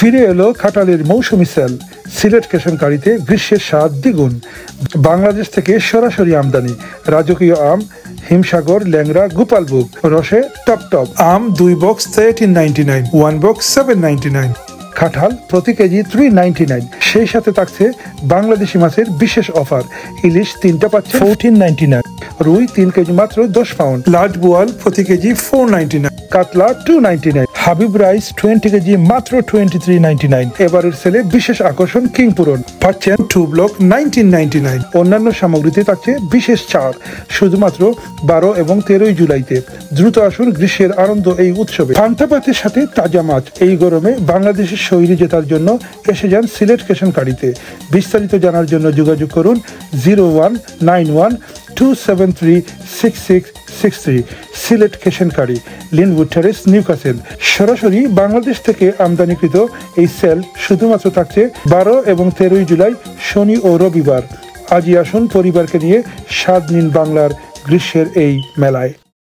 ফিরে এলো কাঁঠালের মৌসুমী সেল। সিলেট কেশনকারীতে গ্রীষ্মের স্বাদ দ্বিগুণ। বাংলাদেশ থেকে সরাসরি আমদানি রাজকীয় আম, হিমসাগর, ল্যাংড়া, গোপালভোগ, রসে টপ টপ। আম 2 বক্স 13.99, 1 বক্স 7.99। কাঁঠাল প্রতি কেজি 3.99। সেই সাথে থাকছে বাংলাদেশি মাছের বিশেষ অফার। ইলিশ 3টা পাচ্ছে 14.99। রুই 3 কেজি মাত্র 10 পাউন্ড। লার্জ বোয়াল প্রতি কেজি 4.99। কাতলা 2.99। হাবিব রাইস 20 কেজি মাত্র 23.99। এবারের সেলে বিশেষ আকর্ষণ কিং পূরণ পাচ্ছেন 2 ব্লক 19.99। অন্যান্য সামগ্রীতে থাকছে বিশেষ ছাড় শুধুমাত্র 12 এবং 13 জুলাইতে। দ্রুত আসুন গ্রীষ্মের আনন্দ এই উৎসবে। পান্তাভাতের সাথে তাজা মাছ এই গরমে বাংলাদেশের শৈলী জেতার জন্য এসে যান সিলেট কেশনকারীতে। বিস্তারিত জানার জন্য যোগাযোগ করুন 0191-273-6663। সিলেট কেশনকারী, লিনউড টেরেস, নিউক্যাসল। সরাসরি বাংলাদেশ থেকে আমদানিকৃত এই সেল শুধুমাত্র থাকছে 12 এবং 13 জুলাই শনি ও রবিবার। আজই আসুন পরিবারকে নিয়ে স্বাদ নিন বাংলার গ্রীষ্মের এই মেলায়।